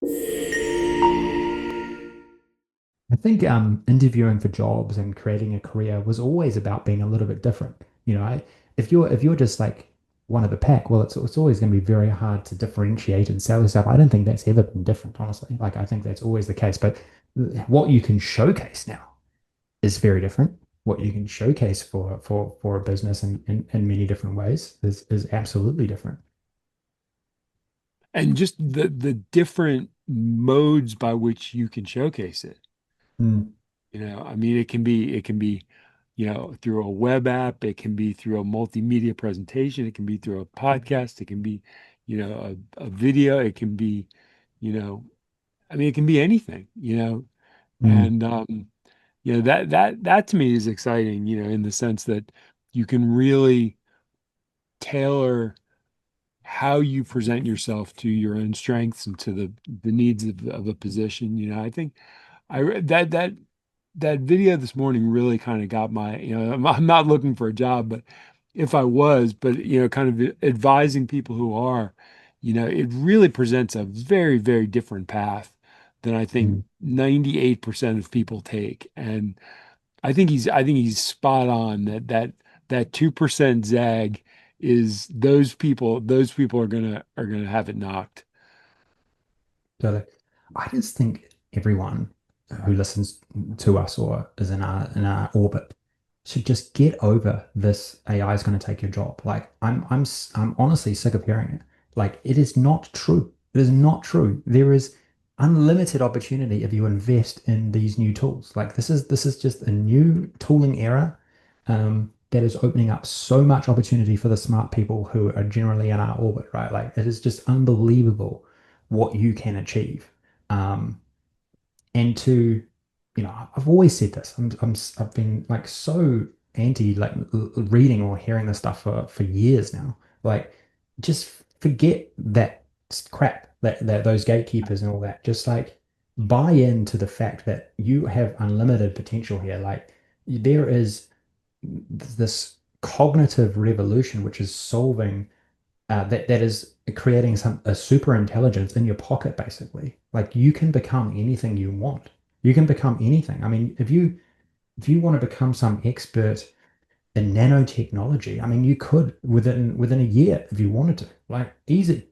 I think interviewing for jobs and creating a career was always about being a little bit different. If you're just like one of the pack, well, it's always going to be very hard to differentiate and sell yourself. I don't think that's ever been different, honestly. Like I think that's always the case. But what you can showcase now is very different. What you can showcase for a business in many different ways is absolutely different. And just the different modes by which you can showcase it. Mm, I mean, it can be, through a web app, it can be through a multimedia presentation, it can be through a podcast, it can be, a video, it can be, you know, I mean, it can be anything. mm, And that to me is exciting, in the sense that you can really tailor how you present yourself to your own strengths and to the needs of a position. I think that video this morning really kind of got my, I'm not looking for a job, but if I was, but kind of advising people who are, it really presents a very, very different path than I think mm. 98% of people take. And I think he's spot on that 2% zag is those people are gonna have it knocked. So I just think everyone who listens to us or is in our orbit should just get over this AI is going to take your job. Like I'm honestly sick of hearing it. Like it is not true. It is not true. There is unlimited opportunity if you invest in these new tools. Like this is just a new tooling era that is opening up so much opportunity for the smart people who are generally in our orbit, right? Like it is just unbelievable what you can achieve. Um, and to, I've always said this. I've been like so anti like reading or hearing this stuff for years now. Like, just forget that crap that those gatekeepers and all that. Just like buy into the fact that you have unlimited potential here. Like, there is this cognitive revolution which is solving that is creating a super intelligence in your pocket, basically. Like you can become anything you want. You can become anything. I mean, if you want to become some expert in nanotechnology, I mean, you could within a year if you wanted to. Like easy,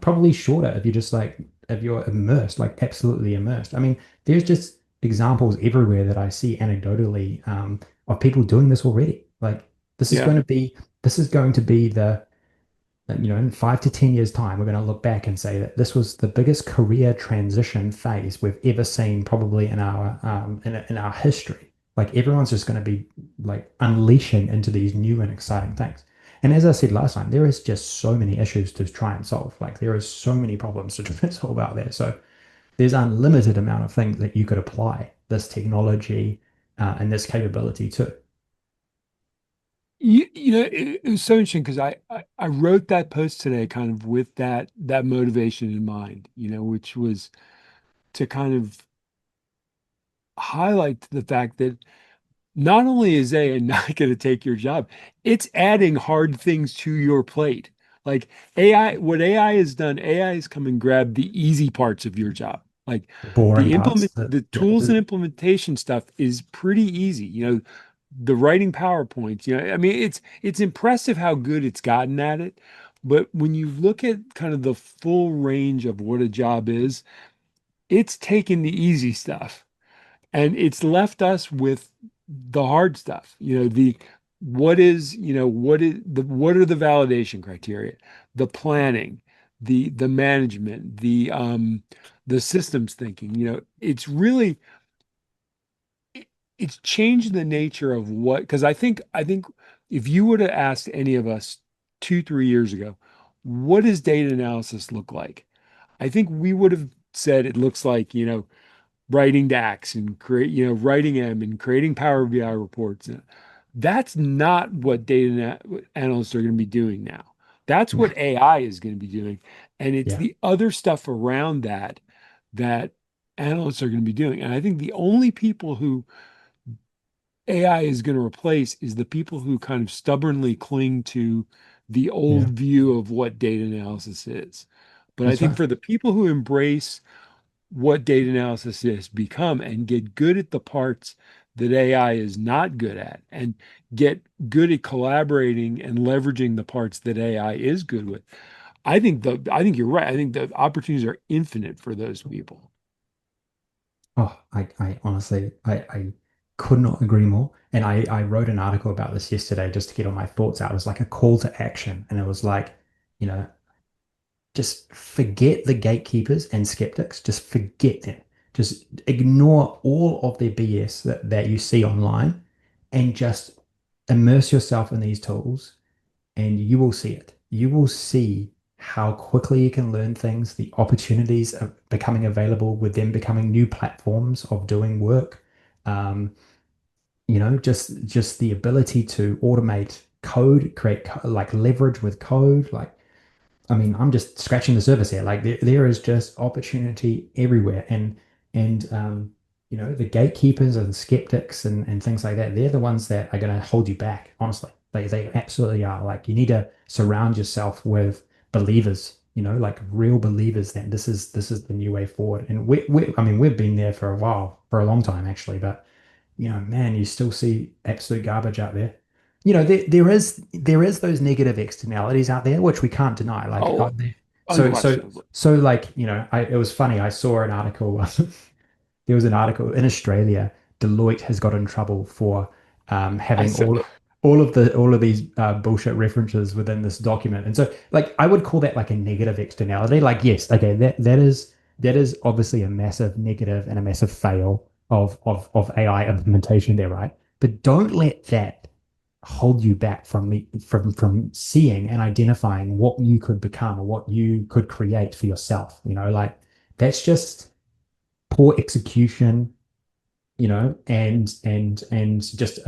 probably shorter if you just like if you're immersed, like absolutely immersed. I mean, there's just examples everywhere that I see anecdotally of people doing this already. Like this is Yeah. going to be this is going to be the in 5 to 10 years' time, we're going to look back and say that this was the biggest career transition phase we've ever seen, probably in our history. Like everyone's just going to be like unleashing into these new and exciting things. And as I said last time, there is just so many issues to try and solve. Like there is so many problems to try and solve out there. So there's unlimited amount of things that you could apply this technology and this capability to. It was so interesting because I wrote that post today kind of with that motivation in mind, which was to kind of highlight the fact that not only is AI not going to take your job, it's adding hard things to your plate. Like what AI has done, AI has come and grabbed the easy parts of your job. Like The boring parts. the Yeah. tools and implementation stuff is pretty easy. The writing PowerPoints, I mean, it's impressive how good it's gotten at it. But when you look at kind of the full range of what a job is, it's taken the easy stuff and it's left us with the hard stuff. What are the validation criteria, the planning, the management, the systems thinking. It's changed the nature of what, because I think if you would have asked any of us 2, 3 years ago, what does data analysis look like? I think we would have said it looks like, writing DAX and writing M and creating Power BI reports. That's not what analysts are going to be doing now. That's what AI is going to be doing. And it's Yeah. the other stuff around that analysts are going to be doing. And I think the only people who AI is going to replace is the people who kind of stubbornly cling to the old Yeah. view of what data analysis is. But I That's think right. for the people who embrace what data analysis has become and get good at the parts that AI is not good at and get good at collaborating and leveraging the parts that AI is good with. I think you're right. I think the opportunities are infinite for those people. Oh, I honestly, I could not agree more. And I wrote an article about this yesterday just to get all my thoughts out. It was like a call to action. And it was like, you know, just forget the gatekeepers and skeptics. Just forget them. Just ignore all of their BS that you see online and just immerse yourself in these tools and you will see it. You will see how quickly you can learn things, the opportunities are becoming available with them becoming new platforms of doing work. Um, just the ability to automate code, create like leverage with code, like I mean, I'm just scratching the surface here. Like there is just opportunity everywhere. And the gatekeepers and skeptics and things like that, they're the ones that are going to hold you back, honestly. They absolutely are. Like you need to surround yourself with believers, like real believers that this is the new way forward. And I mean, we've been there for a while, for a long time actually, but man, you still see absolute garbage out there. There is those negative externalities out there, which we can't deny. Like, Oh, so unquestionably. so like, it was funny. I saw an article. There was an article in Australia. Deloitte has got in trouble for I having said, all of these bullshit references within this document. And so, like, I would call that like a negative externality. Like, yes, okay, that is obviously a massive negative and a massive fail of AI implementation there, right? But don't let that hold you back from seeing and identifying what you could become or what you could create for yourself. Like that's just poor execution, and just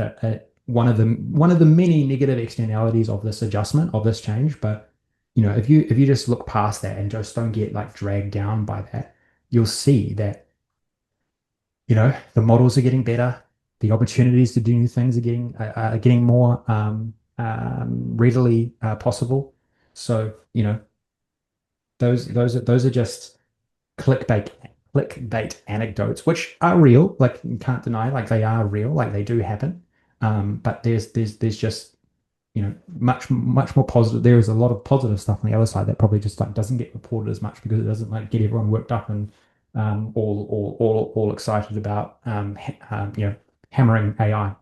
one of the many negative externalities of this adjustment of this change. But if you just look past that and just don't get like dragged down by that, you'll see that the models are getting better, the opportunities to do new things are getting more readily possible. So those are just clickbait anecdotes, which are real. Like you can't deny, like they are real, like they do happen. But there's just much more positive. There is a lot of positive stuff on the other side that probably just like doesn't get reported as much because it doesn't like get everyone worked up and all excited about hammering AI.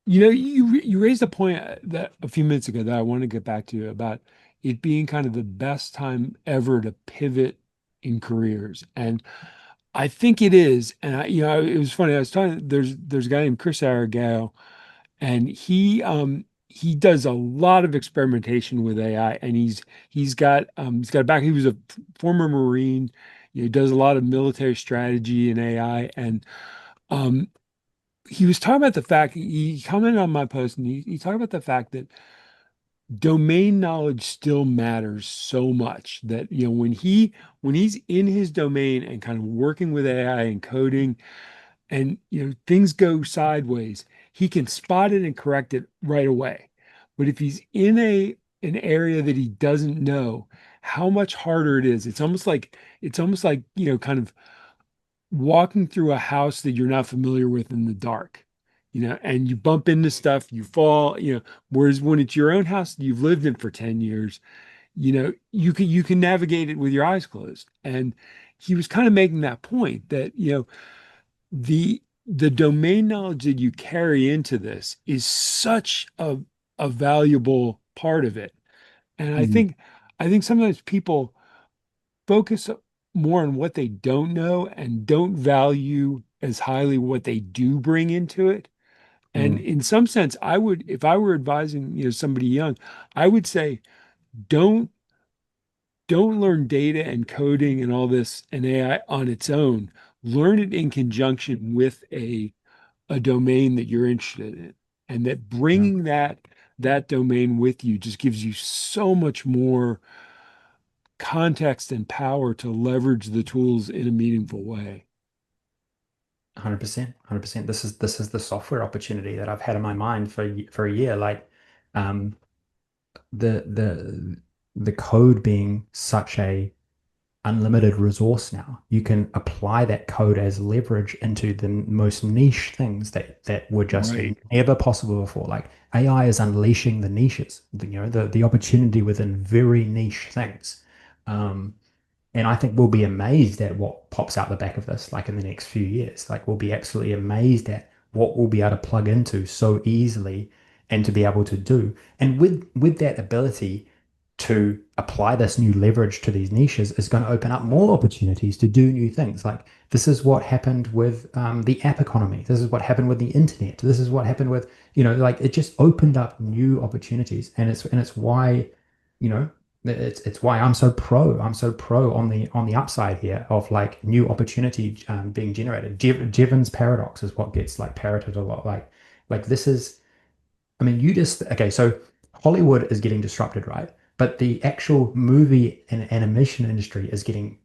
you raised a point that a few minutes ago that I want to get back to about it being kind of the best time ever to pivot in careers. And I think it is. And it was funny. I was talking, there's a guy named Chris Aragao, and he does a lot of experimentation with AI, and he's got a back. He was a former Marine. He does a lot of military strategy and AI, and um, he was talking about the fact he commented on my post, and he talked about the fact that domain knowledge still matters so much that when he's in his domain and kind of working with AI and coding and things go sideways, he can spot it and correct it right away. But if he's in an area that he doesn't know, how much harder it is. It's almost like kind of walking through a house that you're not familiar with in the dark. And you bump into stuff, you fall, whereas when it's your own house you've lived in for 10 years, you can navigate it with your eyes closed. And he was kind of making that point that, the domain knowledge that you carry into this is such a valuable part of it. And I think sometimes people focus more on what they don't know and don't value as highly what they do bring into it. And Mm, in some sense, if I were advising, somebody young, I would say don't don't learn data and coding and all this and AI on its own. Learn it in conjunction with a domain that you're interested in, and that yeah, bringing that domain with you just gives you so much more context and power to leverage the tools in a meaningful way. 100%, 100%. This is the software opportunity that I've had in my mind for a year. Like, um, the the code being such a unlimited resource now, you can apply that code as leverage into the most niche things that were just Right. never possible before. Like AI is unleashing the niches, the opportunity within very niche things. Um, and I think we'll be amazed at what pops out the back of this, like in the next few years. Like we'll be absolutely amazed at what we'll be able to plug into so easily and to be able to do. And with that ability to apply this new leverage to these niches is going to open up more opportunities to do new things. Like this is what happened with the app economy. This is what happened with the internet. This is what happened with, like it just opened up new opportunities. And it's why, you know, it's why I'm so pro. I'm so pro on the upside here of like new opportunity being generated. Jevons paradox is what gets like parroted a lot. Like this is, I mean, you just okay. So Hollywood is getting disrupted, right? But the actual movie and animation industry is getting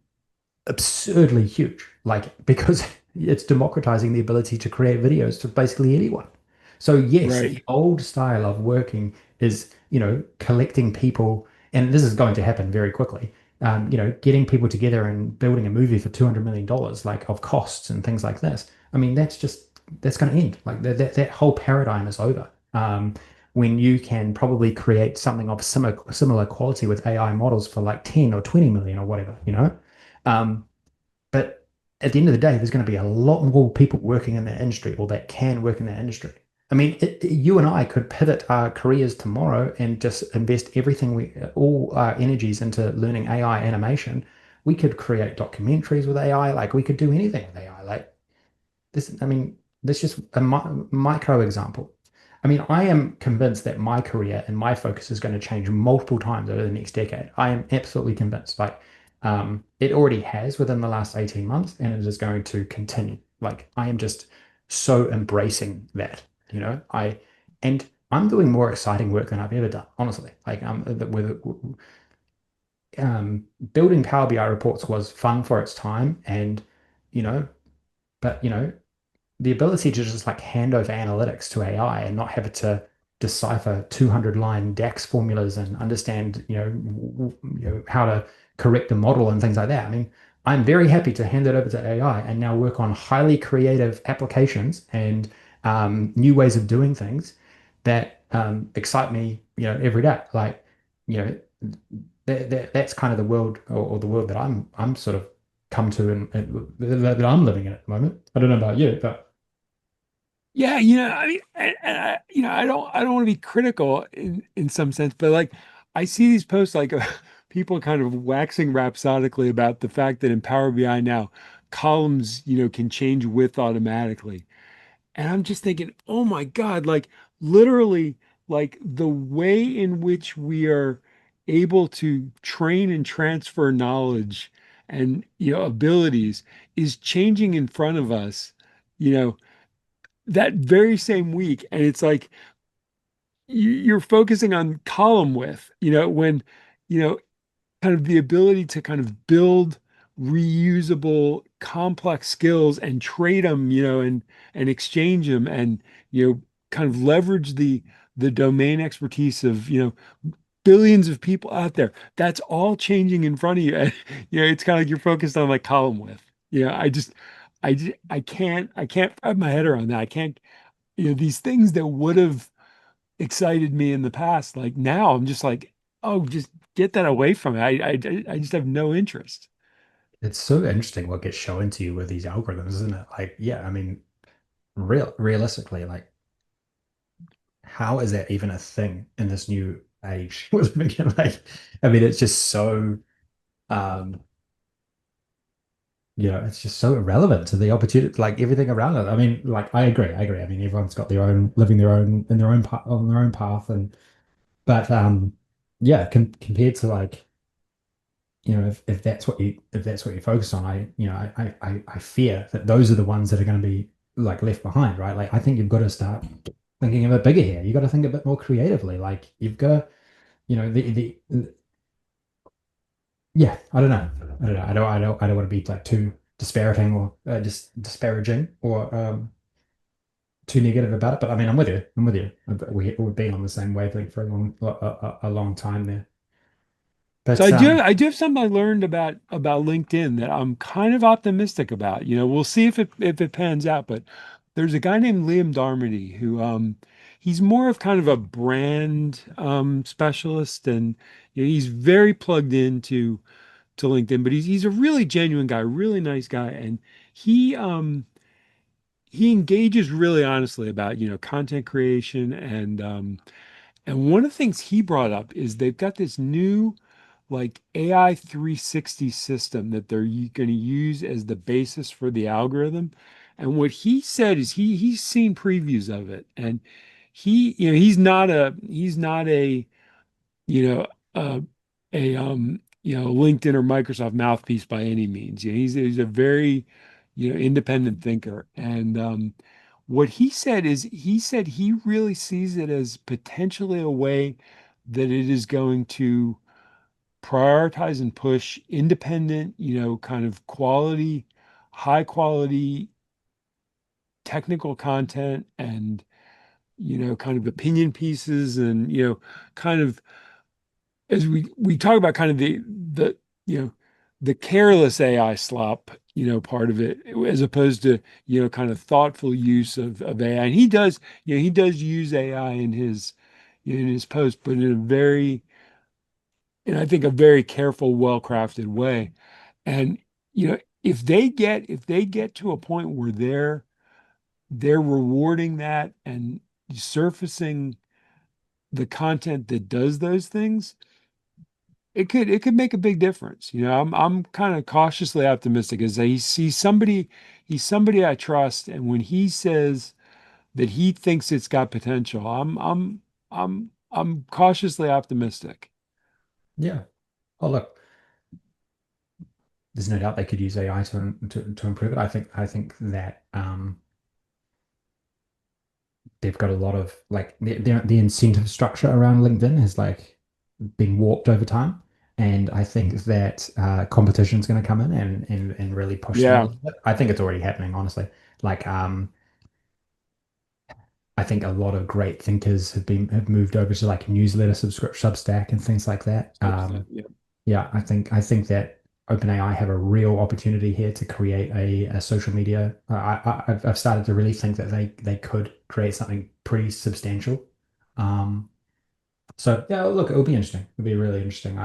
absurdly huge, like because it's democratizing the ability to create videos to basically anyone. So yes, Right. the old style of working is, collecting people, and this is going to happen very quickly. Getting people together and building a movie for $200 million, like of costs and things like this. I mean, that's going to end. Like that whole paradigm is over. When you can probably create something of similar quality with AI models for like 10 or 20 million or whatever. Um, but at the end of the day, there's going to be a lot more people working in that industry or that can work in that industry. I mean, you and I could pivot our careers tomorrow and just invest all our energies into learning AI animation. We could create documentaries with AI. Like we could do anything with AI. Like this, I mean, this is just a micro example. I mean, I am convinced that my career and my focus is going to change multiple times over the next decade. I am absolutely convinced. Like, it already has within the last 18 months, and it is going to continue. Like, I am just so embracing that, and I'm doing more exciting work than I've ever done, honestly. Like, building Power BI reports was fun for its time, and you know, but the ability to just like hand over analytics to AI and not have it to decipher 200-line DAX formulas and understand, how to correct the model and things like that. I mean, I'm very happy to hand it over to AI and now work on highly creative applications and new ways of doing things that excite me, every day. Like, you know, that's kind of the world or the world that I'm sort of come to and that I'm living in at the moment. I don't know about you, but Yeah, I mean, I don't want to be critical in some sense, but like, I see these posts like people kind of waxing rhapsodically about the fact that in Power BI now, columns, can change width automatically. And I'm just thinking, oh my God, like literally, like the way in which we are able to train and transfer knowledge and, abilities is changing in front of us, you know, that very same week. And it's like you're focusing on column width, when, you know, kind of the ability to kind of build reusable complex skills and trade them, and exchange them and, kind of leverage the domain expertise of, billions of people out there. That's all changing in front of you. And, it's kind of like you're focused on like column width. I can't wrap my head around that. I can't, these things that would have excited me in the past, like now I'm just like, oh, just get that away from me. I just have no interest. it's so interesting what gets shown to you with these algorithms, isn't it? Like, yeah, I mean, realistically, like, how is that even a thing in this new age? Like, I mean, it's just so, um, it's just so irrelevant to the opportunity, like everything around it. I mean, like, I agree. I mean, everyone's got their own, living their own in their own path on their own path, and but yeah, compared to like if that's what you focus on, I fear that those are the ones that are going to be like left behind, right? Like I think you've got to start thinking a bit bigger here. You got to think a bit more creatively. Like you've got to, yeah, I don't know. I don't know. I don't want to be like too disparaging or just disparaging or too negative about it. But I mean, I'm with you. I'm with you. We've been on the same wavelength for a long time there. So But I do have something I learned about LinkedIn that I'm kind of optimistic about. You know, we'll see if it pans out, but there's a guy named Liam Darmody who he's more of kind of a brand specialist, and you know, he's very plugged into to LinkedIn, but he's a really genuine guy, really nice guy, and he um he engages really honestly about, you know, content creation and one of the things he brought up is they've got this new like AI 360 system that they're going to use as the basis for the algorithm. And what he said is he's seen previews of it, and you know he's not a you know a you know LinkedIn or Microsoft mouthpiece by any means. You know, he's a very you know independent thinker, and what he said is he said he really sees it as potentially a way that it is going to prioritize and push independent, you know, kind of quality, high quality technical content and, you know, kind of opinion pieces and, you know, kind of as we talk about kind of the, you know, the careless AI slop, you know, part of it, as opposed to, you know, kind of thoughtful use of AI. And he does, you know, he does use AI in his post, but in a very, and I think a very careful, well-crafted way. And you know, if they get to a point where they're rewarding that and surfacing the content that does those things, it could make a big difference. You know, I'm kind of cautiously optimistic as he's somebody I trust, and when he says that he thinks it's got potential, I'm cautiously optimistic. yeah. Oh, look, there's no doubt they could use AI to improve it. I think that they've got a lot of like the incentive structure around LinkedIn has like been warped over time. And I think that competition is going to come in and really push them a Yeah, little bit. I think it's already happening, honestly. Like I think a lot of great thinkers have moved over to like newsletter subscription Substack and things like that. yeah. Yeah, I think that OpenAI have a real opportunity here to create a social media. I've started to really think that they could create something pretty substantial. Um, so yeah, look, it'll be interesting. It'll be really interesting.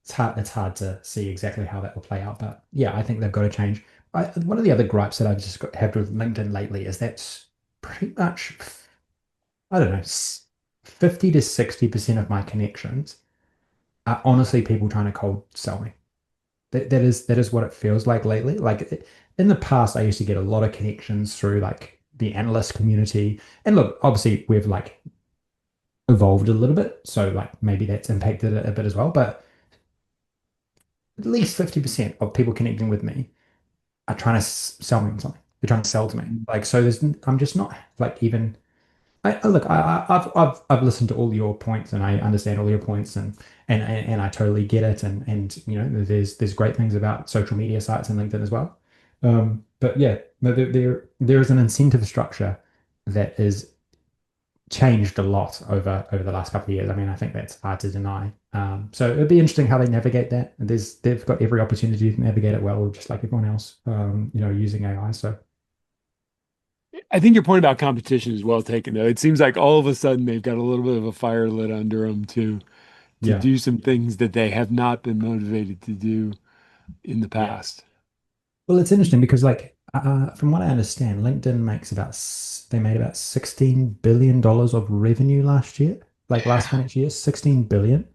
It's hard to see exactly how that will play out, but yeah, I think they've got to change. One of the other gripes that I've just had with LinkedIn lately is that pretty much, I don't know, 50 to 60% of my connections are honestly people trying to cold sell me. That is what it feels like lately. Like in the past, I used to get a lot of connections through like the analyst community. And look, obviously we've like evolved a little bit, so like maybe that's impacted it a bit as well. But at least 50% of people connecting with me are trying to sell me something. They're trying to sell to me. Like so, I'm just not like even. Look, I've listened to all your points and I understand all your points and I totally get it and you know there's great things about social media sites and LinkedIn as well. But yeah, no, there is an incentive structure that is changed a lot over the last couple of years. I mean, I think that's hard to deny. So it'd be interesting how they navigate that. And they've got every opportunity to navigate it well, just like everyone else. You know, using AI. So I think your point about competition is well taken, though. It seems like all of a sudden they've got a little bit of a fire lit under them to yeah. do some things that they have not been motivated to do in the Yeah. past. Well, it's interesting because, like, from what I understand, LinkedIn makes they made about $16 billion of revenue last year, like last Yeah. financial year, 16 billion.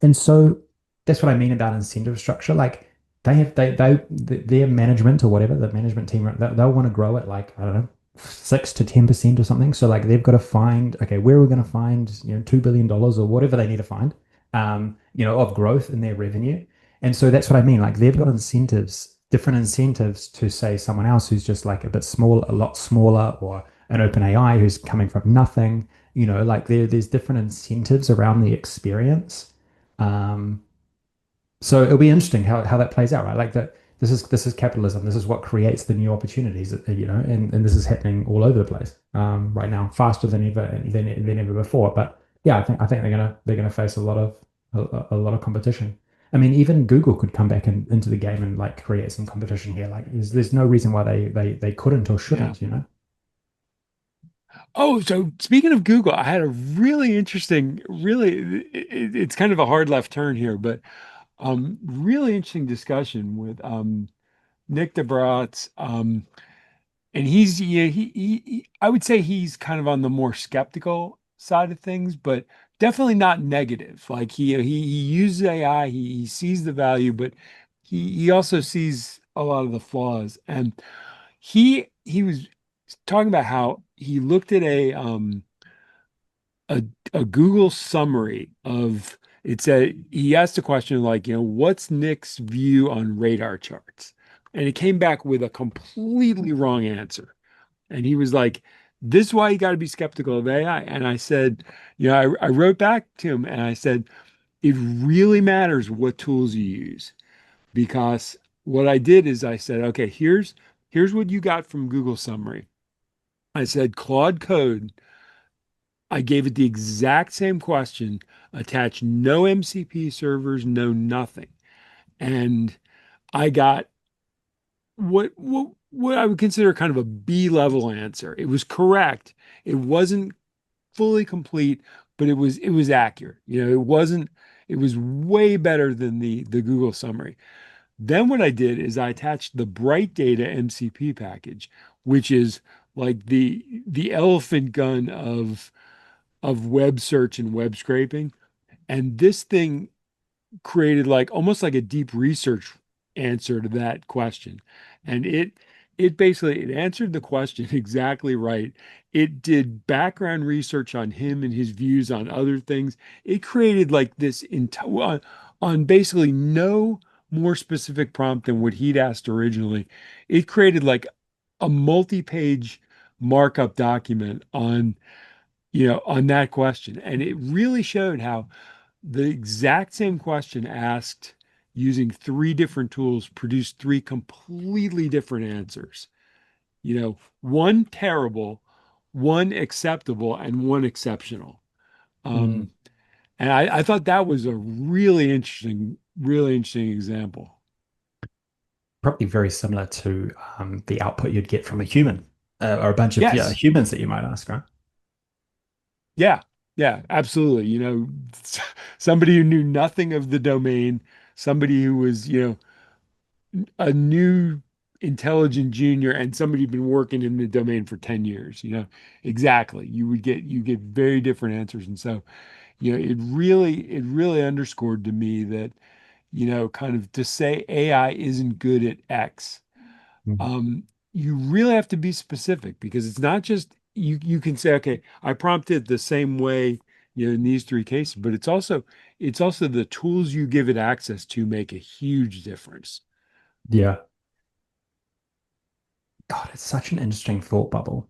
And so that's what I mean about incentive structure. Like their management or whatever, the management team, they'll want to grow it like, I don't know, 6 to 10% or something. So like they've got to find, okay, where are we going to find, $2 billion or whatever they need to find, of growth in their revenue. And so that's what I mean. Like they've got incentives, different incentives to say someone else who's just like a bit small, a lot smaller, or an open AI who's coming from nothing. Like there's different incentives around the experience. um, so it'll be interesting how that plays out, right? Like that this is capitalism. This is what creates the new opportunities, and this is happening all over the place right now, faster than ever before. But yeah, I think they're gonna face a lot of a lot of competition. I mean, even Google could come back into the game and like create some competition here. Like, there's no reason why they couldn't or Yeah. shouldn't, you know? Oh, so speaking of Google, I had a really interesting, it's kind of a hard left turn here, but really interesting discussion with Nick DeBratz. And he's yeah, I would say he's kind of on the more skeptical side of things, but definitely not negative. Like he uses AI, he sees the value, but he also sees a lot of the flaws. And he was talking about how he looked at a a Google summary of it said he asked a question like, what's Nick's view on radar charts? And it came back with a completely wrong answer. And he was like, this is why you got to be skeptical of AI. And I said, I wrote back to him and I said, it really matters what tools you use because what I did is I said, okay, here's what you got from Google Summary. I said Claude Code. I gave it the exact same question, attached no MCP servers, no nothing. And I got what I would consider kind of a B level answer. It was correct. It wasn't fully complete, but it was accurate. It was way better than the Google summary. Then what I did is I attached the Bright Data MCP package, which is like the elephant gun of web search and web scraping. And this thing created like almost like a deep research answer to that question. And it basically it answered the question exactly right. It did background research on him and his views on other things. It created like this on basically no more specific prompt than what he'd asked originally. It created like a multi-page markup document on that question. And it really showed how the exact same question asked using three different tools produced three completely different answers. One terrible, one acceptable, and one exceptional. Mm. Um, and I thought that was a really interesting example. Probably very similar to the output you'd get from a human or a bunch of Yes. humans that you might ask, right? Yeah. Yeah, absolutely. Somebody who knew nothing of the domain, somebody who was, a new intelligent junior and somebody who'd been working in the domain for 10 years, exactly. You get very different answers. And so, it really underscored to me that, kind of to say AI isn't good at X, Mm. um, you really have to be specific because it's not just you can say, okay, I prompted the same way, in these three cases, but it's also the tools you give it access to make a huge difference. Yeah. God, it's such an interesting thought bubble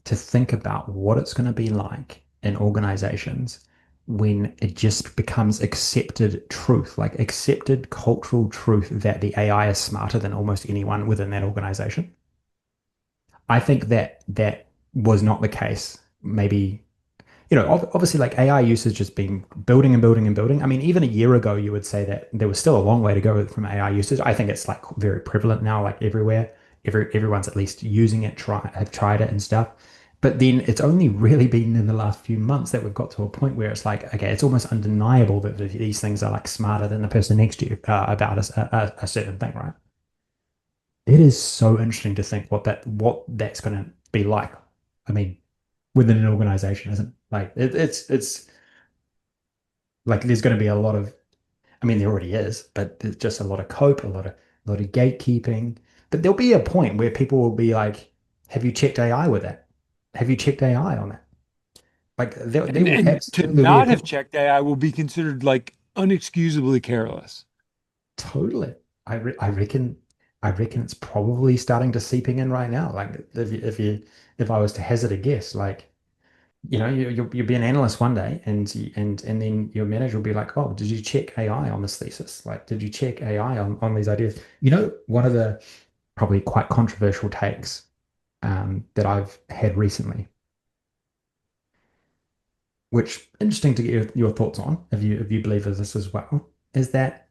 to think about what it's going to be like in organizations when it just becomes accepted truth, like accepted cultural truth that the AI is smarter than almost anyone within that organization. I think that that was not the case maybe obviously like AI usage has been building and building and building. I mean, even a year ago, you would say that there was still a long way to go from AI usage. I think it's like very prevalent now, like everywhere. Everyone's at least using it, have tried it and stuff. But then it's only really been in the last few months that we've got to a point where it's like, okay, it's almost undeniable that these things are like smarter than the person next to you about a certain thing, right? It is so interesting to think what that's going to be like. I mean, within an organization, isn't like it's like there's going to be a lot of, I mean, there already is, but there's just a lot of cope, a lot of gatekeeping. But there'll be a point where people will be like, "Have you checked AI with that? Have you checked AI on that?" Like there And will and to absolutely be a not have point. checked AI will be considered like unexcusably careless. Totally. I reckon it's probably starting to seeping in right now. Like if I was to hazard a guess, like you'll be an analyst one day and then your manager will be like, oh, did you check AI on this thesis? Like, did you check AI on these ideas? One of the probably quite controversial takes that I've had recently which interesting to get your thoughts on, if you believe this as well, is that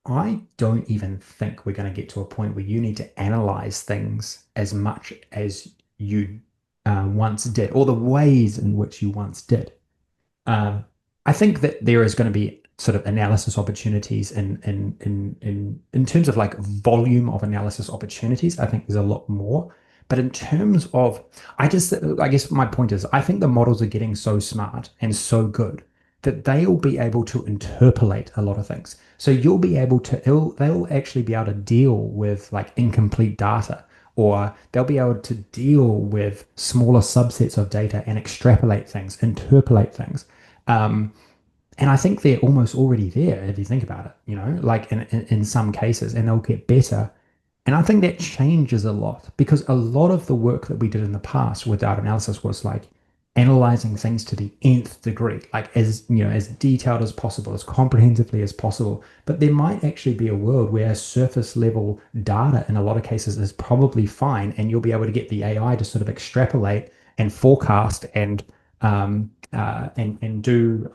I don't even think we're going to get to a point where you need to analyze things as much as you once did, or the ways in which you once did. Um, I think that there is going to be sort of analysis opportunities in terms of like volume of analysis opportunities. I think there's a lot more. But in terms of, I guess my point is, I think the models are getting so smart and so good that they'll be able to interpolate a lot of things. So you'll be able to, they'll actually be able to deal with like incomplete data, or they'll be able to deal with smaller subsets of data and extrapolate things, interpolate things. Um, and I think they're almost already there if you think about it, like in some cases, and they'll get better. And I think that changes a lot because a lot of the work that we did in the past with data analysis was like analyzing things to the nth degree, like as as detailed as possible, as comprehensively as possible. But there might actually be a world where surface level data in a lot of cases is probably fine, and you'll be able to get the AI to sort of extrapolate and forecast and do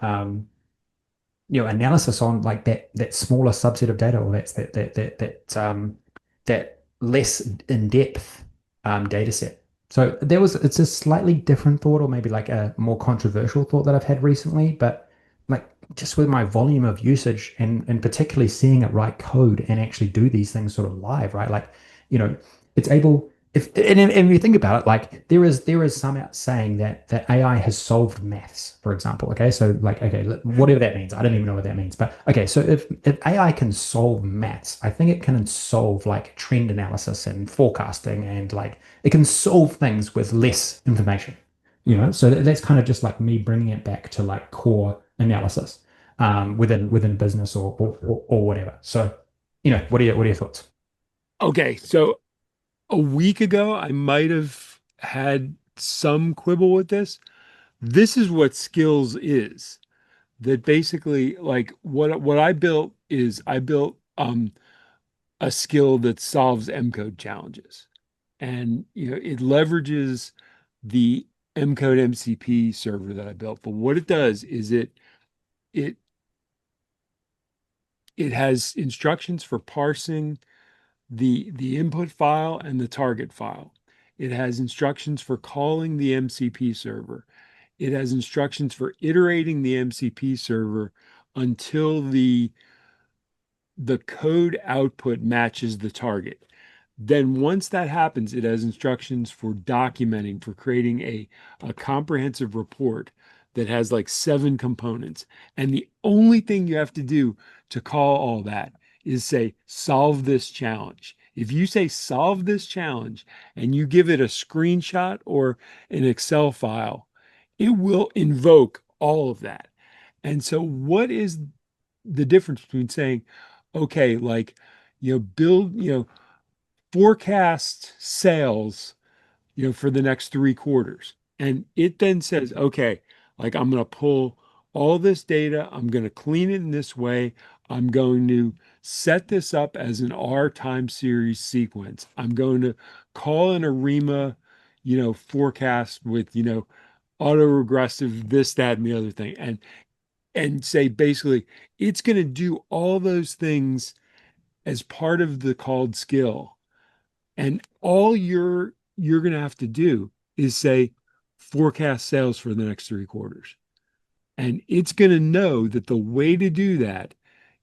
analysis on like that smaller subset of data, or that less in-depth data set. So it's a slightly different thought, or maybe like a more controversial thought that I've had recently, but like just with my volume of usage and particularly seeing it write code and actually do these things sort of live, right? Like, it's able, if you think about it, like there is some out saying that AI has solved maths, for example. Okay, so like, okay, whatever that means, I don't even know what that means, but okay, so if AI can solve maths, I think it can solve like trend analysis and forecasting, and like it can solve things with less information. So that's kind of just like me bringing it back to like core analysis within business or whatever. So, what are your thoughts? Okay, so a week ago, I might have had some quibble with this. This is what skills is. That basically, like what I built is I built a skill that solves M code challenges. And it leverages the M code MCP server that I built. But what it does is it it has instructions for parsing the input file and the target file. It has instructions for calling the MCP server. It has instructions for iterating the MCP server until the code output matches the target. Then once that happens, it has instructions for documenting, for creating a comprehensive report that has like 7 components. And the only thing you have to do to call all that is say, solve this challenge. If you say solve this challenge and you give it a screenshot or an Excel file, it will invoke all of that. And so, what is the difference between saying, okay, like, build, forecast sales, for the next 3 quarters. And it then says, okay, like I'm going to pull all this data, I'm going to clean it in this way. I'm going to set this up as an R time series sequence. I'm going to call an ARIMA, forecast with, autoregressive, this, that, and the other thing. And say basically it's going to do all those things as part of the called skill. And all you're going to have to do is say forecast sales for the next 3 quarters. And it's going to know that the way to do that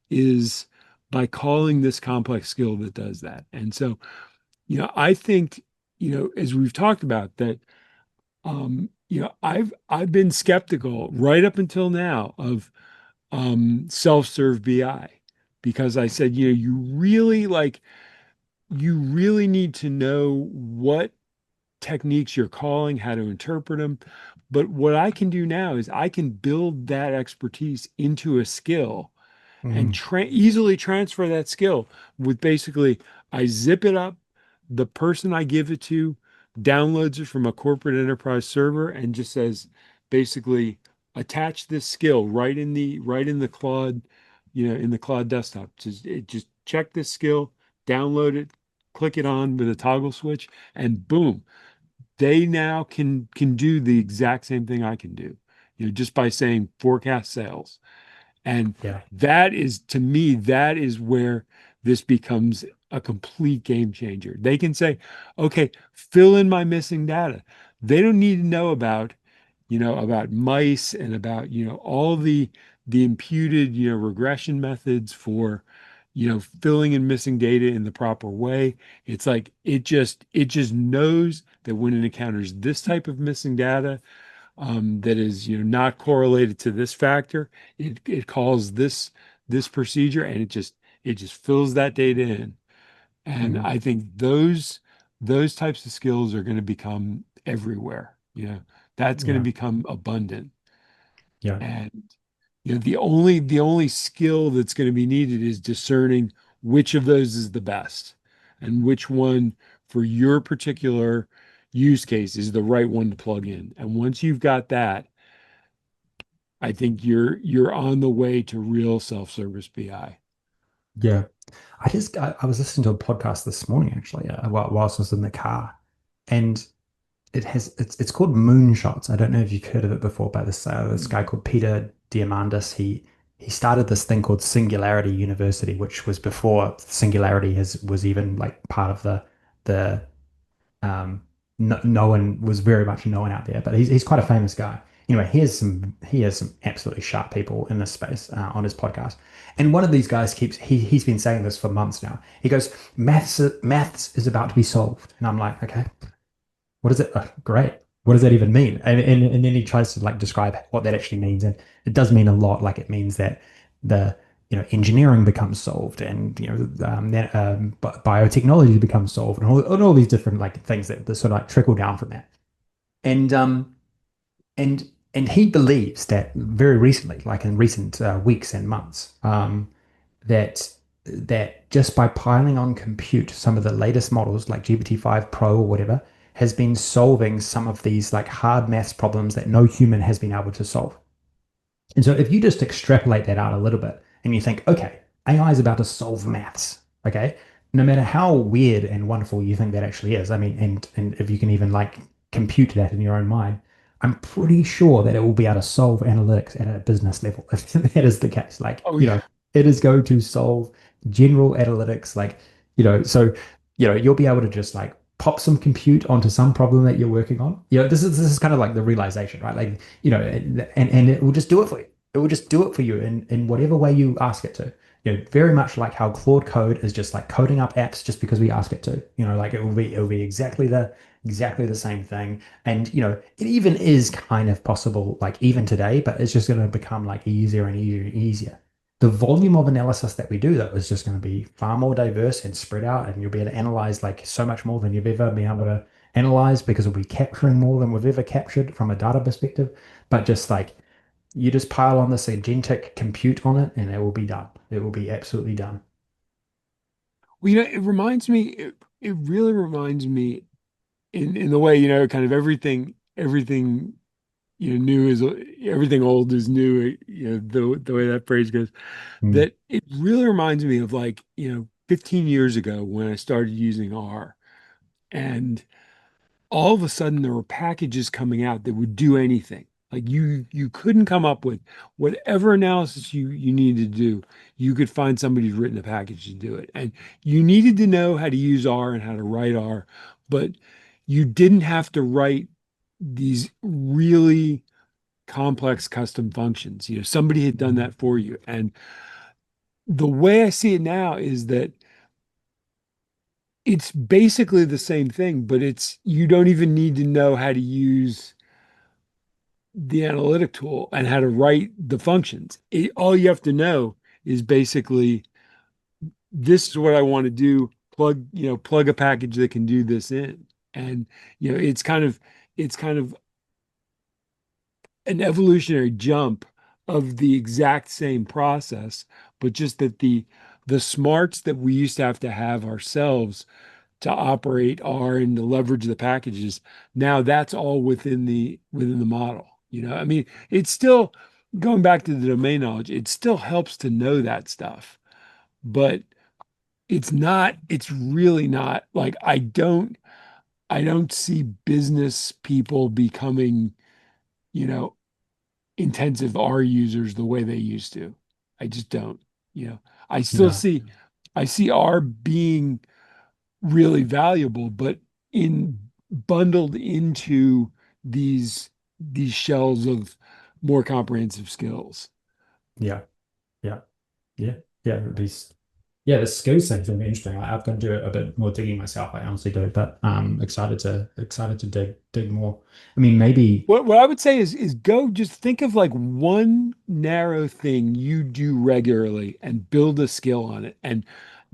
is by calling this complex skill that does that. And so, I think, as we've talked about that, I've been skeptical right up until now of self-serve BI, because I said, you really need to know what techniques you're calling, how to interpret them. But what I can do now is I can build that expertise into a skill and Mm, easily transfer that skill with basically, I zip it up, the person I give it to downloads it from a corporate enterprise server and just says basically attach this skill right in the Claude, in the Claude desktop. Just check this skill, download it, click it on with a toggle switch, and boom, they now can do the exact same thing I can do, just by saying forecast sales. And Yeah. that is, to me, that is where this becomes a complete game changer. They can say, okay, fill in my missing data. They don't need to know about mice and about, all the imputed, regression methods for, filling in missing data in the proper way. It's like it just knows that when it encounters this type of missing data, that is, not correlated to this factor, it calls this procedure, and it just fills that data in. And Mhm. I think those types of skills are going to become everywhere. That's going to Yeah. become abundant. Yeah. And the only skill that's going to be needed is discerning which of those is the best and which one for your particular use case is the right one to plug in. And once you've got that, I think you're on the way to real self-service BI. Yeah. I was listening to a podcast this morning actually, whilst I was in the car, and it's called Moonshots. I don't know if you've heard of it before, by this guy called Peter Diamandis. He started this thing called Singularity University, which was before Singularity was even like part of the no one was very much known out there, but he's quite a famous guy. Anyway, he has some absolutely sharp people in this space on his podcast, and one of these guys he's been saying this for months now. He goes, maths is about to be solved, and I'm like, okay, what is it? Great. What does that even mean? And then he tries to like describe what that actually means, and it does mean a lot. Like it means that the engineering becomes solved, and biotechnology becomes solved, and all these different like things that sort of like trickle down from that. And and he believes that very recently, like in recent weeks and months, that just by piling on compute, some of the latest models like GPT-5 Pro or whatever has been solving some of these like hard maths problems that no human has been able to solve. And so if you just extrapolate that out a little bit and you think, okay, AI is about to solve maths, okay, no matter how weird and wonderful you think that actually is, I mean, and if you can even like compute that in your own mind, I'm pretty sure that it will be able to solve analytics at a business level if that is the case. Like, Oh yeah. it is going to solve general analytics, like, so you'll be able to just like pop some compute onto some problem that you're working on. This is kind of like the realization, right? Like, and it will just do it for you. It will just do it for you in whatever way you ask it to. Very much like how Claude Code is just like coding up apps just because we ask it to. Like it will be exactly the same thing. And it even is kind of possible like even today, but it's just going to become like easier and easier and easier. The volume of analysis that we do though is just going to be far more diverse and spread out, and you'll be able to analyze like so much more than you've ever been able to analyze because we'll be capturing more than we've ever captured from a data perspective. But just like you just pile on this agentic compute on it and it will be done. It will be absolutely done. Well, it reminds me, it really reminds me in the way, kind of everything, new is everything old is new, the way that phrase goes, Mm. that it really reminds me of like, 15 years ago when I started using R. And all of a sudden there were packages coming out that would do anything. Like you couldn't come up with whatever analysis you needed to do. You could find somebody who's written a package to do it. And you needed to know how to use R and how to write R, but you didn't have to write these really complex custom functions. Somebody had done that for you. And the way I see it now is that it's basically the same thing, but it's you don't even need to know how to use the analytic tool and how to write the functions. All you have to know is basically this is what I want to do. Plug a package that can do this in. And it's kind of an evolutionary jump of the exact same process, but just that the smarts that we used to have ourselves to operate R and to leverage the packages. Now that's all within the model. I mean, it's still going back to the domain knowledge, it still helps to know that stuff, but it's really not like I don't see business people becoming, you know, intensive R users the way they used to. I just don't, you know. I still No. see I see R being really valuable, but in bundled into these these shells of more comprehensive skills. Yeah. Yeah. Yeah. Yeah. Yeah, the skills thing's gonna be interesting. I've got to do a bit more digging myself. I honestly do, but excited to dig more. I mean, maybe. What I would say is go just think of like one narrow thing you do regularly and build a skill on it. And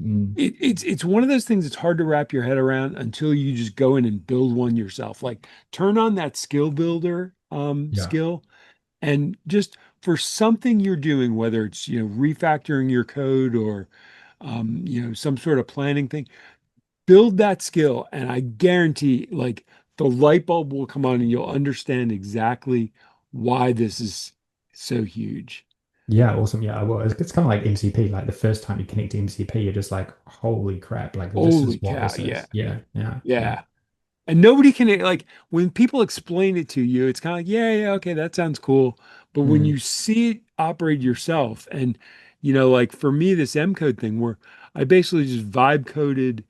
Mm, it's one of those things that's hard to wrap your head around until you just go in and build one yourself. Like turn on that skill builder yeah. skill and just for something you're doing, whether it's refactoring your code or some sort of planning thing, build that skill, and I guarantee like the light bulb will come on and you'll understand exactly why this is so huge. Yeah, awesome. Yeah, well, it's kind of like MCP. Like the first time you connect to MCP, you're just like, holy crap! Like this Holy is what cow, this yeah. is. Yeah, yeah, yeah. Yeah. And nobody can like when people explain it to you, it's kind of like, yeah, yeah, okay, that sounds cool. But when Mm, you see it operate yourself, and like for me, this M code thing where I basically just vibe coded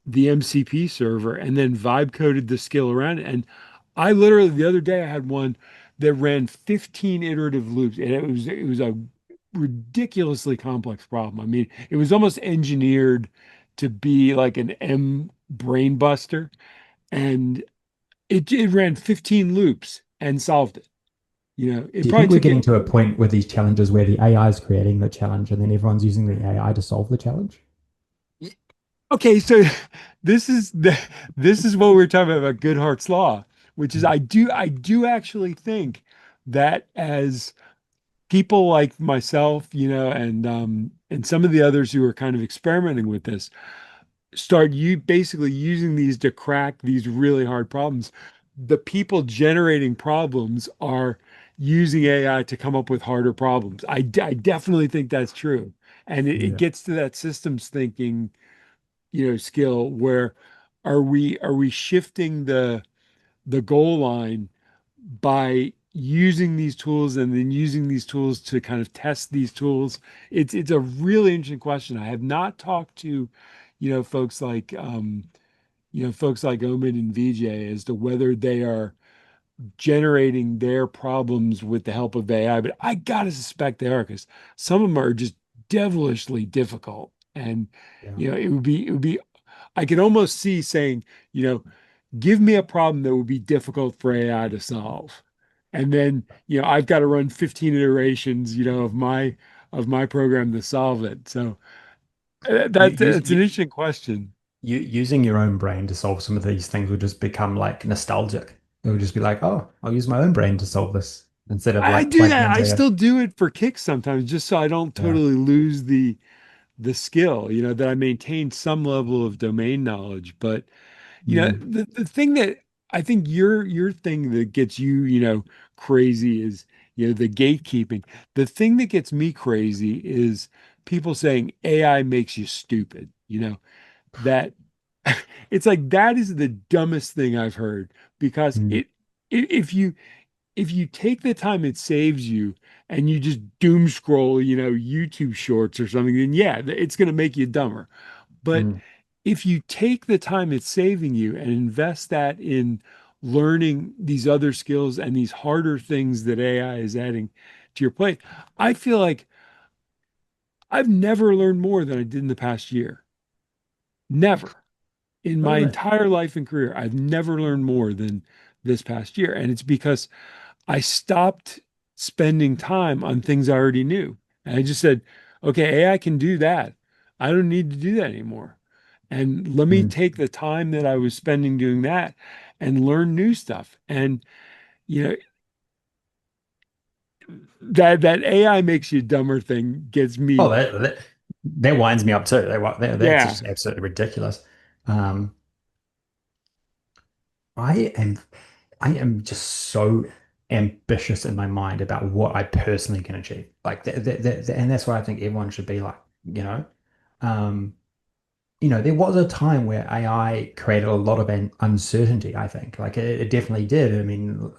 the MCP server and then vibe coded the skill around it. And I literally the other day I had one that ran 15 iterative loops, and it was a ridiculously complex problem. I mean, it was almost engineered to be like an M brain buster, and it ran 15 loops and solved it. It Do you probably think we're took getting it. to a point with these challenges where the AI is creating the challenge and then everyone's using the AI to solve the challenge? Okay, so this is what we are talking about Goodhart's law, which is Mm, I do actually think that as people like myself, and some of the others who are kind of experimenting with this start you basically using these to crack these really hard problems. The people generating problems are using AI to come up with harder problems. I definitely think that's true. And it yeah. gets to that systems thinking, skill where are we shifting the goal line by using these tools and then using these tools to kind of test these tools? It's a really interesting question. I have not talked to, folks like folks like Omid and VJ as to whether they are generating their problems with the help of AI, but I gotta suspect they are because some of them are just devilishly difficult. And Yeah. it would be I could almost see saying, you know, give me a problem that would be difficult for AI to solve. And then, I've got to run 15 iterations, of my program to solve it. So that's an interesting question. Using your own brain to solve some of these things would just become like nostalgic. It would just be like, oh, I'll use my own brain to solve this instead of I like do plugging that. I into a, still do it for kicks sometimes, just so I don't yeah. totally lose the skill, that I maintain some level of domain knowledge. But Mm, the thing that I think your thing that gets you, crazy is, the gatekeeping. The thing that gets me crazy is people saying AI makes you stupid, that it's like that is the dumbest thing I've heard because mm. if you if you take the time it saves you and you just doom scroll, YouTube shorts or something, then yeah, it's going to make you dumber. But Mm. if you take the time it's saving you and invest that in learning these other skills and these harder things that AI is adding to your plate, I feel like I've never learned more than I did in the past year. Never. In By the my way, entire life and career, I've never learned more than this past year. And it's because I stopped spending time on things I already knew. And I just said, okay, AI can do that. I don't need to do that anymore. And let me mm. take the time that I was spending doing that and learn new stuff. And, you know, that AI makes you dumber thing gets Oh, me. that winds me up too. That's Yeah. just absolutely ridiculous. Um, I am I am just so ambitious in my mind about what I personally can achieve. Like and that's why I think everyone should be like, you know. Um, there was a time where AI created a lot of uncertainty, I think. Like it definitely did. I mean,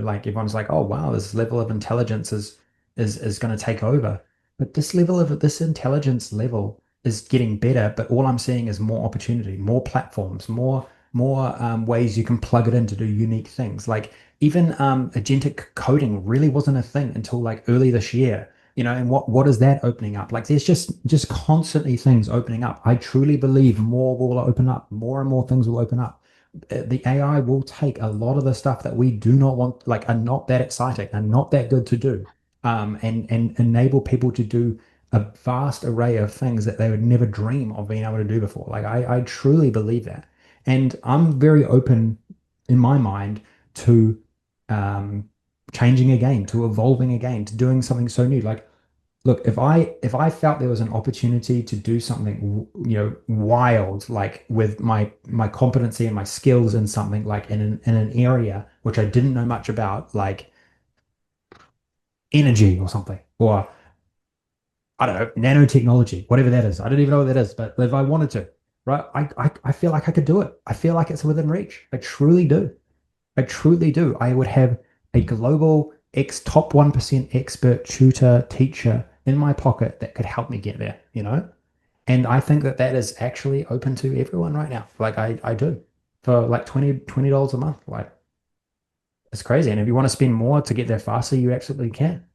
like everyone's like, oh wow, this level of intelligence is going to take over. But this intelligence level is getting better, but all I'm seeing is more opportunity, more platforms, more ways you can plug it in to do unique things. Like even agentic coding really wasn't a thing until like early this year. And what is that opening up? Like there's just constantly things opening up. I truly believe more will open up, more and more things will open up. The AI will take a lot of the stuff that we do not want, like are not that exciting and not that good to do, and enable people to do a vast array of things that they would never dream of being able to do before. Like I truly believe that. And I'm very open in my mind to um, changing again, to evolving again, to doing something so new. Like, look, if I felt there was an opportunity to do something, wild, like with my competency and my skills in something, like in an area which I didn't know much about, like energy or something, or I don't know, nanotechnology, whatever that is. I don't even know what that is, but if I wanted to, right, I feel like I could do it. I feel like it's within reach. I truly do. I truly do. I would have a global X top 1% expert tutor teacher in my pocket that could help me get there. And I think that that is actually open to everyone right now. Like I do for like $20 a month. Like it's crazy. And if you want to spend more to get there faster, you absolutely can.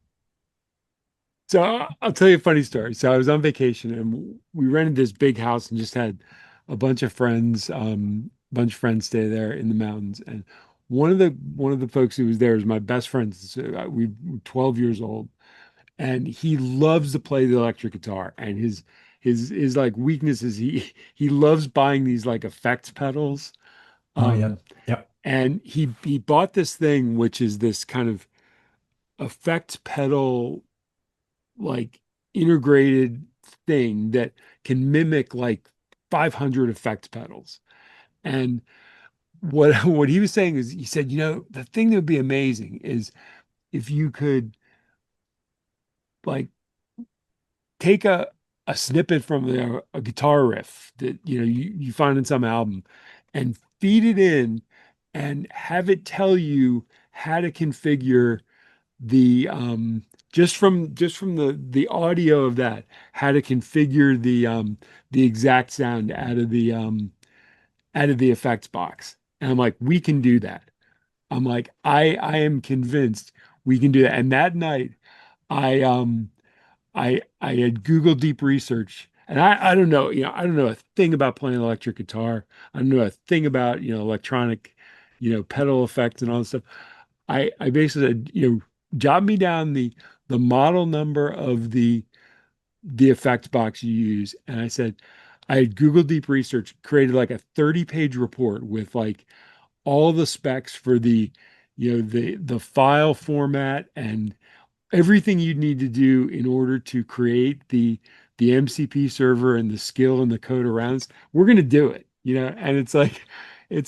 So I'll tell you a funny story. So I was on vacation and we rented this big house and just had a bunch of friends stay there in the mountains. And one of the folks who was there is my best friend. So we were 12 years old, and he loves to play the electric guitar. And his like weakness is he loves buying these like effects pedals. Oh yeah. Um, Yep. and he bought this thing, which is this kind of effects pedal like integrated thing that can mimic like 500 effects pedals. And what what he was saying is he said, the thing that would be amazing is if you could like take a snippet from a guitar riff that you find in some album and feed it in and have it tell you how to configure the just from the audio of that, how to configure the exact sound out of the effects box. And I'm like, we can do that. I'm like, I am convinced we can do that. And that night I had Google deep research, and I don't know, I don't know a thing about playing electric guitar. I don't know a thing about, electronic, pedal effects and all this stuff. I basically said, jot me down the model number of the effects box you use. And I said, I had Google Deep Research created like a 30-page report with like all the specs for the file format and everything you'd need to do in order to create the MCP server and the skill and the code around it. We're going to do it, and it's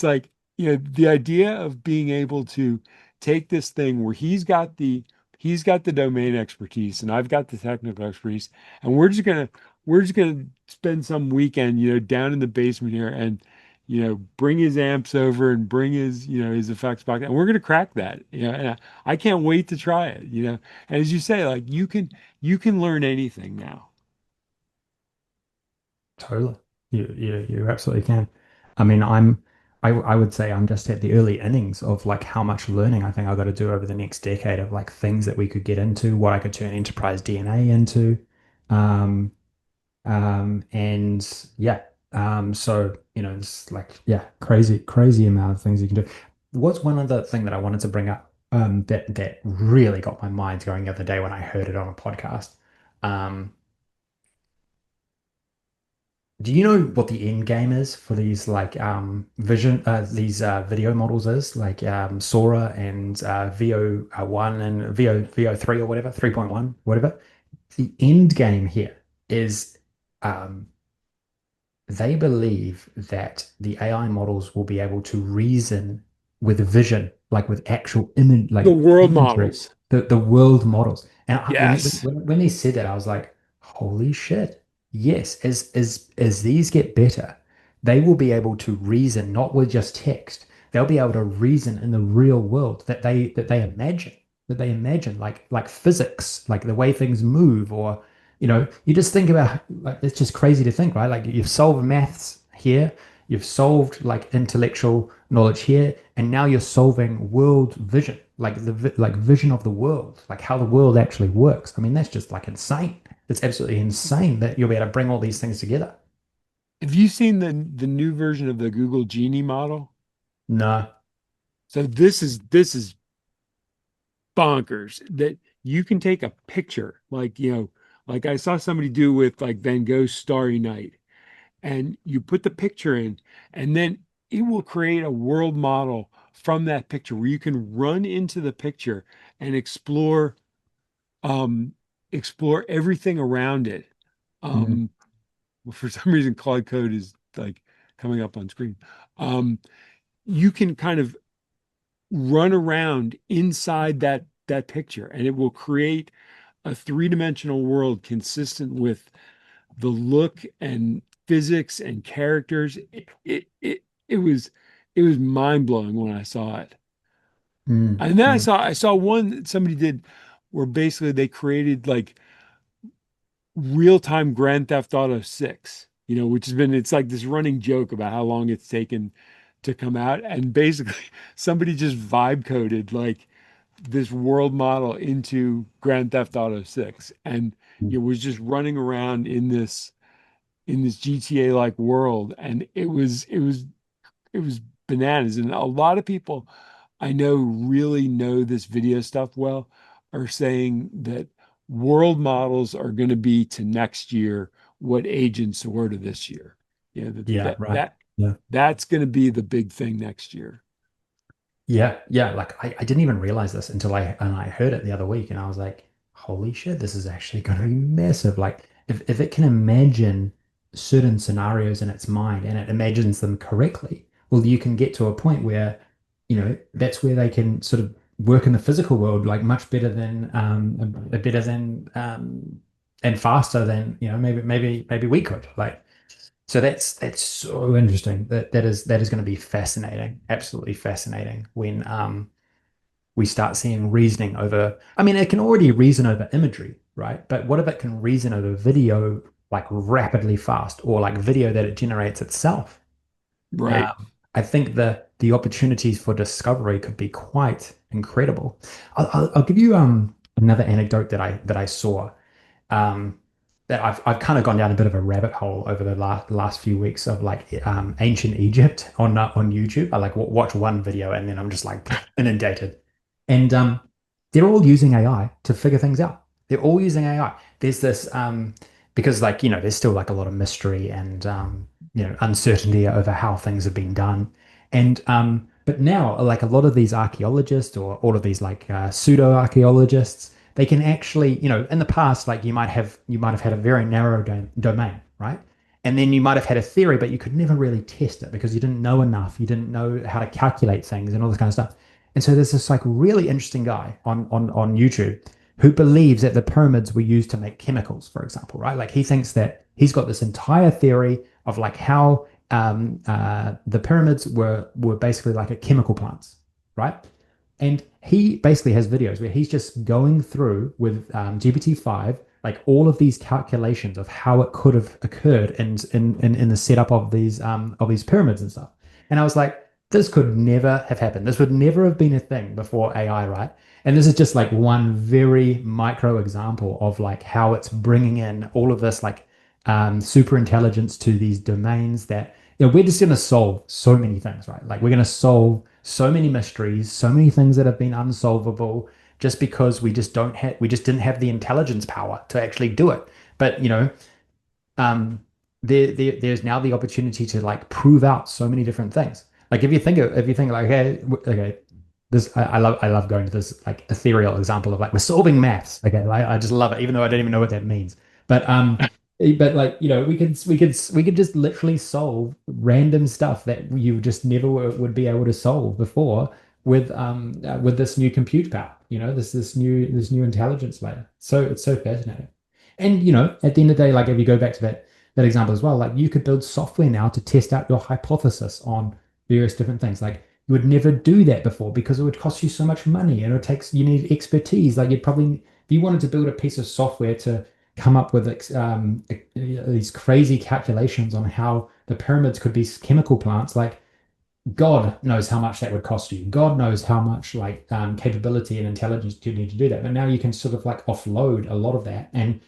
like, the idea of being able to take this thing where he's got the domain expertise and I've got the technical expertise, and we're just gonna spend some weekend, down in the basement here and bring his amps over and bring his effects box, and we're gonna crack that, and I can't wait to try it. And as you say, like you can learn anything now. Totally. You absolutely can. I mean, I would say I'm just at the early innings of like how much learning I think I've got to do over the next decade of like things that we could get into, what I could turn enterprise DNA into. Um, and yeah. So, it's like, yeah, crazy amount of things you can do. What's one other thing that I wanted to bring up, that really got my mind going the other day when I heard it on a podcast. Um, Do you know what the end game is for these like vision these video models is like Sora and VO1 and VO3 or whatever 3.1 whatever. The end game here is um, they believe that the AI models will be able to reason with vision, like with actual image, The like world imagery, models. the world models. And when Yes. when they said that, I was like, holy shit. yes, as these get better, they will be able to reason not with just text. They'll be able to reason in the real world that they imagine, like physics, like the way things move, or you just think about like it's just crazy to think, right? Like you've solved maths here, you've solved like intellectual knowledge here, and now you're solving world vision, like like vision of the world, like how the world actually works. I mean, that's just like insane. It's absolutely insane that you'll be able to bring all these things together. Have you seen the new version of the Google Genie model? No. So this is bonkers that you can take a picture like I saw somebody do with like Van Gogh's Starry Night, and you put the picture in, and then it will create a world model from that picture where you can run into the picture and um explore everything around it. Mm, Um for some reason Claude Code is like coming up on screen. Um you can kind of run around inside that picture, and it will create a three-dimensional world consistent with the look and physics and characters. It was mind-blowing when I saw it. mm, And then I mm. saw I saw one that somebody did where basically they created like real-time Grand Theft Auto 6, which has been it's like this running joke about how long it's taken to come out. And basically somebody just vibe coded like this world model into Grand Theft Auto 6, and was just running around in this GTA like world, and it was bananas. And a lot of people I know really know this video stuff well are saying that world models are going to be to next year what agents were to this year. That Yeah, that right. that Yeah. that's going to be the big thing next year. Yeah, yeah. Like I didn't even realize this until I heard it the other week, and I was like, "Holy shit, this is actually going to be massive!" Like, if it can imagine certain scenarios in its mind and it imagines them correctly, well, you can get to a point where, that's where they can sort of work in the physical world like much better than and faster than maybe we could. Like, so that's so interesting. That is going to be fascinating, absolutely fascinating when we start seeing reasoning over. I mean, it can already reason over imagery, right? But what if it can reason over video like rapidly fast, or like video that it generates itself? Right. I think the opportunities for discovery could be quite incredible. I'll give you another anecdote that I saw um, that I've kind of gone down a bit of a rabbit hole over the last few weeks of like ancient Egypt on YouTube. I like watch one video and then I'm just like inundated, and they're all using AI to figure things out. They're all using AI. There's this because like there's still like a lot of mystery and uncertainty over how things have been done, and but now like a lot of these archaeologists or all of these like pseudo archaeologists, they can actually, in the past, like you might have had a very narrow domain, right? And then you might have had a theory, but you could never really test it because you didn't know enough. You didn't know how to calculate things and all this kind of stuff. And so there's this like really interesting guy on YouTube who believes that the pyramids were used to make chemicals, for example, right? Like he thinks that he's got this entire theory of like how the pyramids were basically like a chemical plants, right? And he basically has videos where he's just going through with GPT-5 like all of these calculations of how it could have occurred in the setup of these pyramids and stuff. And I was like, this could never have happened. This would never have been a thing before AI, right? And this is just like one very micro example of like how it's bringing in all of this like super intelligence to these domains that we're just going to solve so many things, right? Like we're going to solve so many mysteries, so many things that have been unsolvable just because we just didn't have the intelligence power to actually do it. But um, there's now the opportunity to like prove out so many different things. Like if you think like, okay, this I love going to this like ethereal example of like we're solving maths. Okay, like, I just love it, even though I don't even know what that means. But like we could just literally solve random stuff that you just never would be able to solve before with this new compute power. This new intelligence layer. So it's so fascinating. And at the end of the day, like if you go back to that example as well, like you could build software now to test out your hypothesis on various different things. Like you would never do that before because it would cost you so much money and you need expertise. Like you'd probably, if you wanted to build a piece of software to come up with these crazy calculations on how the pyramids could be chemical plants, like God knows how much that would cost you. God knows how much like capability and intelligence you need to do that. But now you can sort of like offload a lot of that, and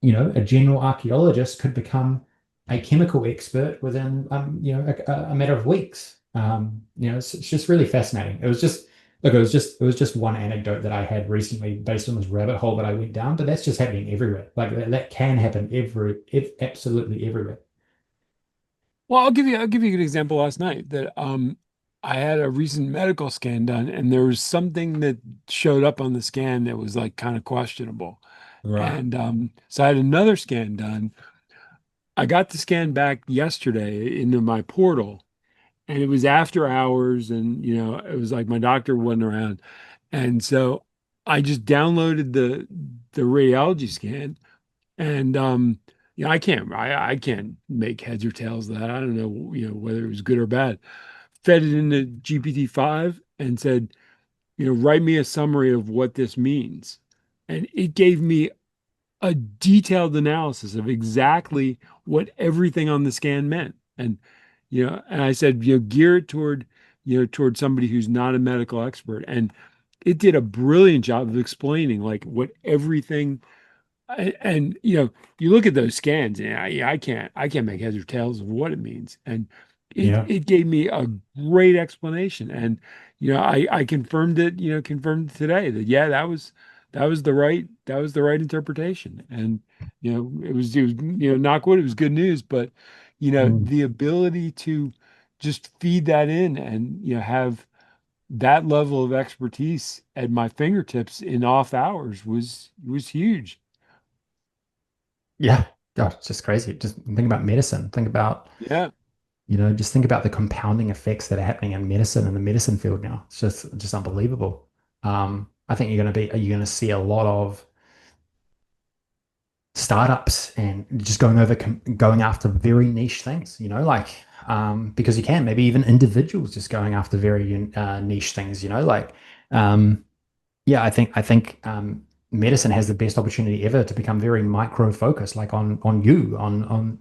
a general archaeologist could become a chemical expert within a matter of weeks. It's just really fascinating. It was just look, it was just one anecdote that I had recently based on this rabbit hole that I went down, but that's just happening everywhere. Like that can happen absolutely everywhere. Well, I'll give you a good example last night that I had a recent medical scan done and there was something that showed up on the scan that was like kind of questionable. Right. And so I had another scan done. I got the scan back yesterday into my portal and it was after hours and it was like my doctor wasn't around. And so I just downloaded the radiology scan and I can't make heads or tails of that. I don't know, whether it was good or bad. Fed it into GPT-5 and said, write me a summary of what this means. And it gave me a detailed analysis of exactly what everything on the scan meant. And I said, gear it toward somebody who's not a medical expert. And it did a brilliant job of explaining like what everything and you look at those scans, and I can't make heads or tails of what it means. And it Yeah. it gave me a great explanation. And I confirmed it today that yeah, that was the right interpretation. And it was knock wood, it was good news. But Mm. the ability to just feed that in and have that level of expertise at my fingertips in off hours was huge. Yeah. God, it's just crazy. Just think about medicine. Yeah. Just think about the compounding effects that are happening in medicine in the medicine field now. It's just unbelievable. I think you're going to see a lot of startups and just going after very niche things, like because you can maybe even individuals just going after very niche things, like um, yeah, I think medicine has the best opportunity ever to become very micro focused, like on you, on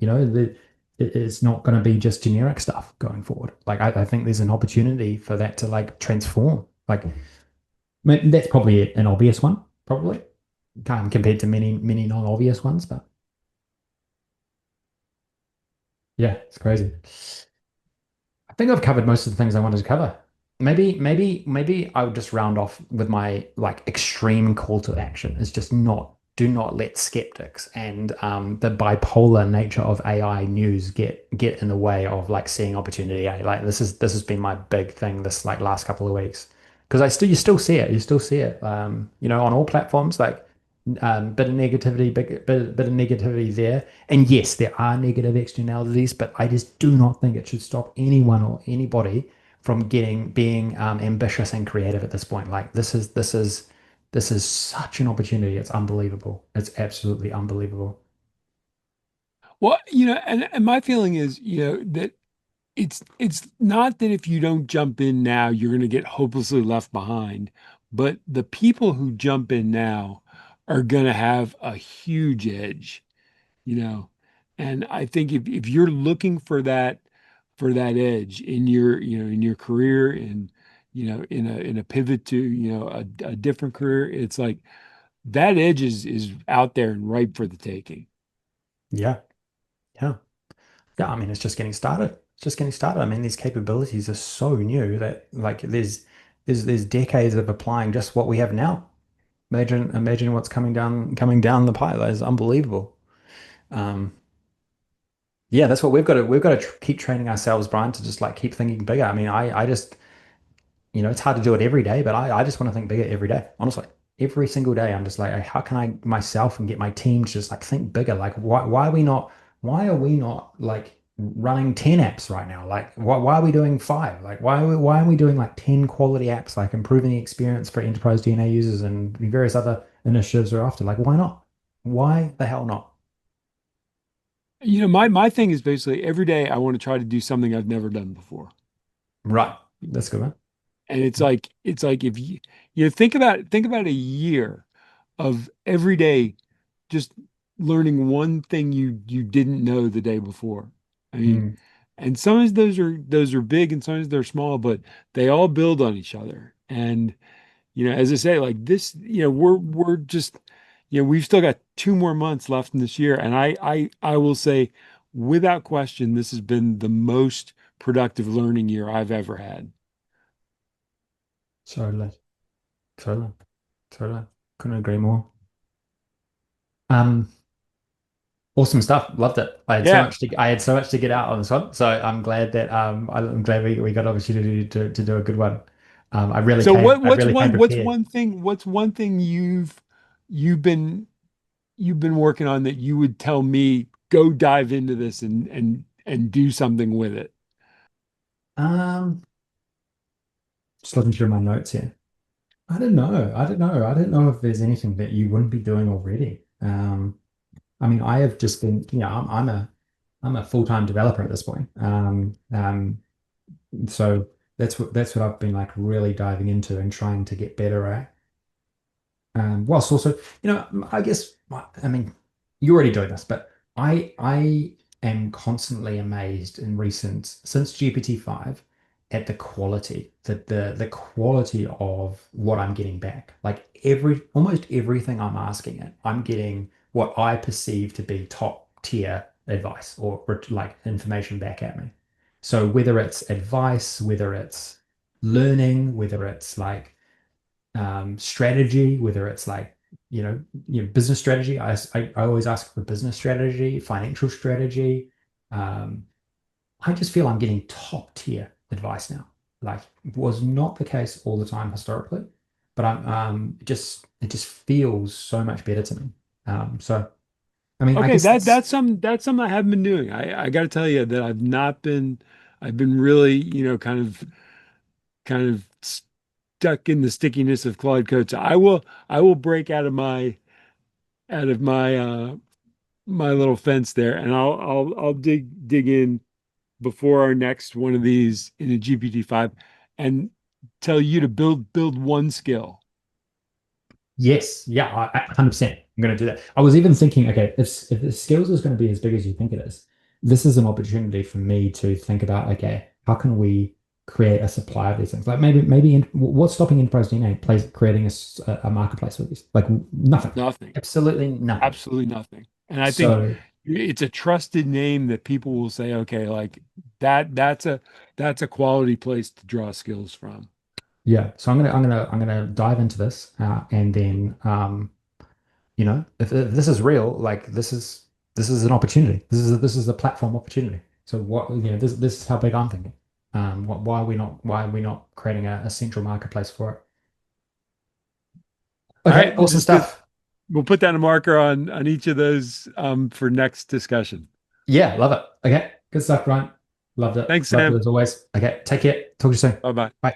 it's not going to be just generic stuff going forward. Like I think there's an opportunity for that to like transform. Like that's probably an obvious one, probably compared to many non-obvious ones, but yeah, it's crazy. I think I've covered most of the things I wanted to cover. Maybe I would just round off with my like extreme call to action. Is just not do not let skeptics and the bipolar nature of AI news get in the way of like seeing opportunity. Like this has been my big thing this like last couple of weeks because you still see it. You still see it. On all platforms like bit of negativity there. And yes, there are negative externalities, but I just do not think it should stop anyone or anybody from being ambitious and creative at this point. Like this is such an opportunity. It's unbelievable. It's absolutely unbelievable. Well, and my feeling is, that it's not that if you don't jump in now, you're going to get hopelessly left behind, but the people who jump in now are going to have a huge edge, you know. And I think if you're looking for that edge in your career and in a pivot to a different career, it's like that edge is out there and ripe for the taking. Yeah. Yeah. Yeah. I mean, it's just getting started. It's just getting started. I mean, these capabilities are so new that like there's decades of applying just what we have now. Imagine what's coming down the pipe. That is unbelievable. Um, yeah, that's what we've got to keep training ourselves, Brian, to just like keep thinking bigger. I mean, I just it's hard to do it every day, but I just want to think bigger every day. Honestly, every single day, I'm just like, how can I myself and get my team to just like think bigger? Like, why are we not like running 10 apps right now? Like, why are we doing five? Like, why are we doing like 10 quality apps, like improving the experience for enterprise DNA users and the various other initiatives we're after? Like, why not? Why the hell not? My thing is basically every day I want to try to do something I've never done before. Right. That's good, man. And it's like if think about a year of every day just learning one thing you didn't know the day before. I mean, Mm. and sometimes those are big and sometimes they're small, but they all build on each other. And as I say, like this, we're just, we've still got 2 more months left in this year, and I will say, without question, this has been the most productive learning year I've ever had. Totally. Totally. Totally. Couldn't agree more. Um, awesome stuff. Loved it. Yeah. I had so much to get out on this one. So I'm glad that I'm glad we got opportunity to do a good one. So I really came prepared. what's one thing you've been you've been working on that you would tell me go dive into this and do something with it? Um, just looking through my notes here. I don't know. I don't know. I don't know if there's anything that you wouldn't be doing already. I mean, I have just been, I'm a full-time developer at this point. So that's what I've been like really diving into and trying to get better at. Whilst also, I guess, I mean, you're already doing this, but I am constantly amazed since GPT-5 at the quality, the quality of what I'm getting back. Like almost everything I'm asking it, I'm getting what I perceive to be top tier advice or like information back at me. So whether it's advice, whether it's learning, whether it's like strategy, whether it's like, business strategy. I always ask for business strategy, financial strategy. Um, I just feel I'm getting top tier advice now. Like was not the case all the time historically, but it just feels so much better to me. So I mean, I Okay, guess that's something I haven't been doing. I got to tell you that I've been really, kind of stuck in the stickiness of Claude Code. So I will break out of my my little fence there, and I'll dig in before our next one of these in a GPT-5 and tell you to build one skill. yes, yeah, 100%. I'm going to do that. I was even thinking, okay, if the skills is going to be as big as you think it is, this is an opportunity for me to think about, okay, how can we create a supply of these things? Like what's stopping enterprise DNA creating a marketplace for these? Like nothing, Nothing. absolutely nothing. Absolutely nothing. And I think So it's a trusted name that people will say, okay, like that's a quality place to draw skills from. yeah, so I'm gonna dive into this, and then if this is real, like this is an opportunity. This is a platform opportunity. So this is how big I'm thinking. Why are we not creating a central marketplace for it? All Okay, right, awesome stuff. we'll put down a marker on each of those for next discussion. Yeah, love it. Okay, good stuff, Brian. Loved it. Thanks, Loved it Sam. as always. Okay, take care. Talk to you soon. Bye bye. Bye.